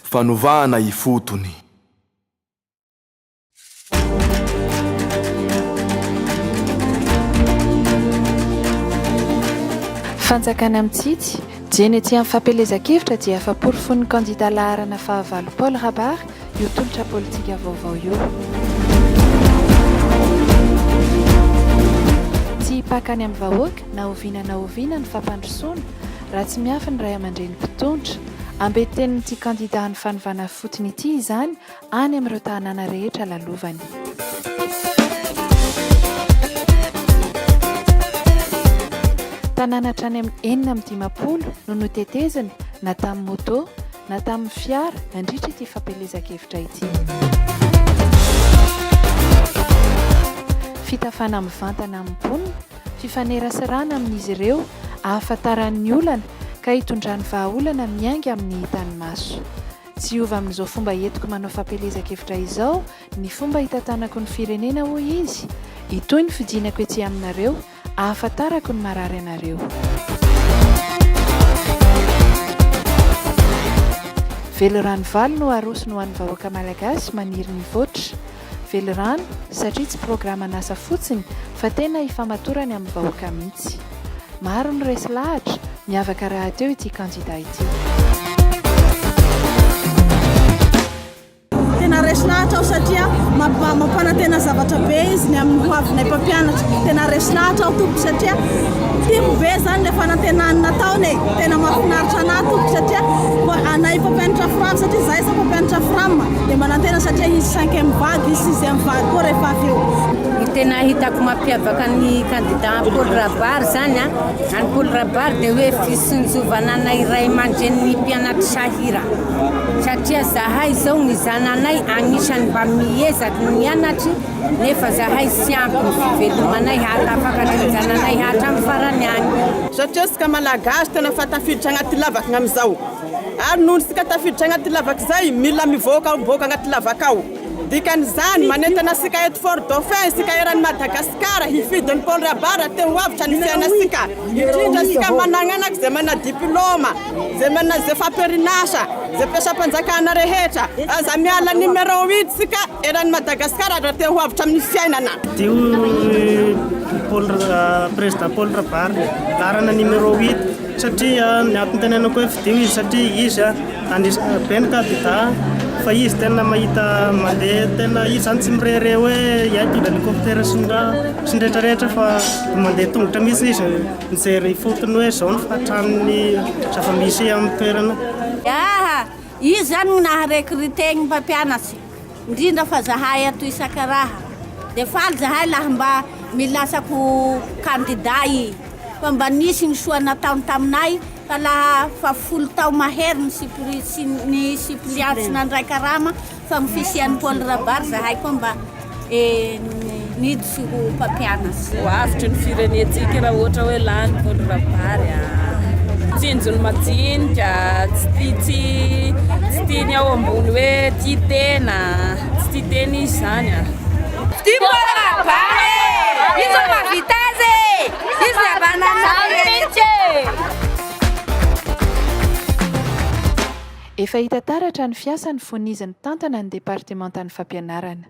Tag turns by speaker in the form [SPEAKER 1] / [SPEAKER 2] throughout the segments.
[SPEAKER 1] fanovàna ifotony.
[SPEAKER 2] Fanjakana amintsitsy jeny ety amin'ny Fampielezan-kevitra dia afa-porofony kandida laharana fahavalo Paul Rabary io tolotra politika vaovao io. Tsy hipakany amin'ny vahoaka na oviana ny fampandrosoana raha tsy miafy ny ray aman-dreny mpitondra. Ambeten'ity kandida ny fanovàna fotony ity izany any amin'ireo tanàna rehetra lalovany. Tanàna hatrany amin'ny 4 no notetezany na tamin'ny moto na tamin'ny fiara nandritra ity Fampielezan-kevitra ity. Fitafana amin'ny vantana amin'ny mponina, fifanerasarana amin'izy ireo ahafantaran'ny olana ka hitondrany vahaolana miainga amin'ny hitany maso. Tsy hiova amin'izao fomba entiko manao Fampielezan-kevitra izao ny fomba hitantanako ny firenena hoy izy. Itoy ny fidinako ety aminareo ahafantarako ny marary anareo. Velorano valo no arosony ho an'ny vahoaka Malagasy maniry ny voatra. Velorano satria tsy programa nasa fotsiny fa tena ifamatorany amin'ny vahoaka mihitsy. Maro ny resy lahatra miavaka raha teo ity kandida ity.
[SPEAKER 3] Tena resy lahatra aho satria mampanantena zavatra be izy ny amin'ny hoavinay mpampianatra. Tena resy lahatra aho tompo satria timo be zany le fanantenany nataony. Tena mahafinaritra anahy tompo satria anay mpampianatra frama satria zahay sa mpampianatra frama dia manantena satria izy 5e vague izy 6e vague koa rehefa avy eo.
[SPEAKER 4] Tena hitako mampiavaka ny kandida Paul Rabary zany any Paul Rabary dia hoe fisonjovanana iray aman-dreniny mpianatra sahira satria zahay zao ny zananay agnisan'ny mba miezaky mianatry nefa zahay sy ampy ny fivelomanay hatafakatry ny zananay hatramin'ny farany any
[SPEAKER 3] satria sika Malagasy tena fa tafiditra agnaty lavaka amin'izao ary noho sika tafiditra agnaty lavaka zay mila mivoaka agnaty lavaka ao. Dikan'izany manentana sika eto Fort Dauphin sika eran'ny Madagasikara hifidin'ny Paul Rabary teo hoavitra ny fiaina sika. Indrindra sika managnanaky zay mana diplôma, zay mana zay famperinasa, zay mpiasam-panjakana rehetra, aza miala numéro 8 sika eran'ny Madagasikara raha teo hoavitra amin'ny fiainana.
[SPEAKER 5] Dio président Paul Rabary larana numéro 8 satria ny atontenenako hoe fidio izy satria izy ben kandida fa izy tena mahita mandeha tena izy zany tsy mirere hoe hiaitondra helicoptera sy nrehetrarehetra fa mandeha tongotra mihitsy izy mijery fotony hoe zao ny fahatranony zava-misy amin'ny toerana.
[SPEAKER 4] Izy zany naharekrytegny mpampianatsy indrindra fa zahay ato isakaraha dia faly zahay laha mba milasako kandida fa mba nisy ny soa nataony taminay fa laha fa 10 tao mahery ny sipliantsy nandray karama fa mifisian'ny Paul Rabary zahay koa mba niditsy ho mpampianatsy.
[SPEAKER 6] Hoavitry ny firenetsika raha ohatra hoe lany Paul Rabary tsinjony majinika tsy tiany ao ambony hoe tia tena tsy tia tena izy zany
[SPEAKER 4] tia Paul Rabary izy mavitazy izy
[SPEAKER 2] Efa hita taratra ny fiasan'ny fonizan'ny tantana ny departementan'ny fampianarana.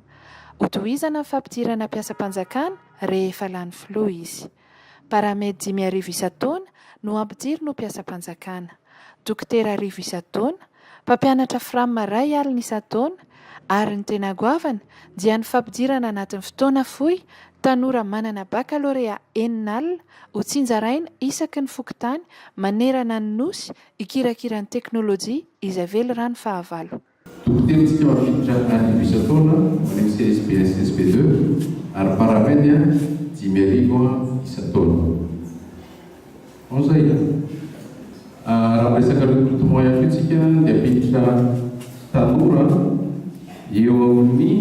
[SPEAKER 2] Hotohizana ny fampidirana mpiasam-panjakana rehefa lany filoha izy. Paramedy 5,000 isan-taona no ampidiry no mpiasam-panjakana. Dokotera 1,000 isan-taona, mpampianatra frama 2 alina isan-taona ary ny tena goavana dia ny fampidirana anatin'ny fotoana fohy tanora manana baccalauréat 4 alina ho tsinjaraina isaky ny fokontany manerana ny nosy ikirakiran'ny teknôlôjia izay velorano fahavalo.
[SPEAKER 7] Dokoterytsika mafiditra 1,000 isan-taona manao CSP CSP2 ary paramedy 10,000 isan-taona. Zay raha resaka recrutement ihany tsika dia apiditra tanora eo amin'ny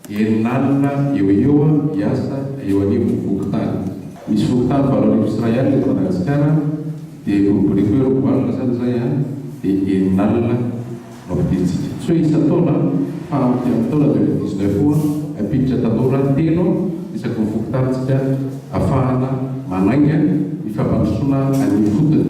[SPEAKER 7] 9 alina eo hiasa eo anivony fokontany. Misy fokontany 7,000 Israel eto Madagasikara dia roboreko roboalina zany zay dia 9 alina no apiditsika. So isan-taona fa amin'ny taona 2019 apiditra tanora 10 isaky ny fokontantsika ahafahana manainga ny fampandrosoana any fotony.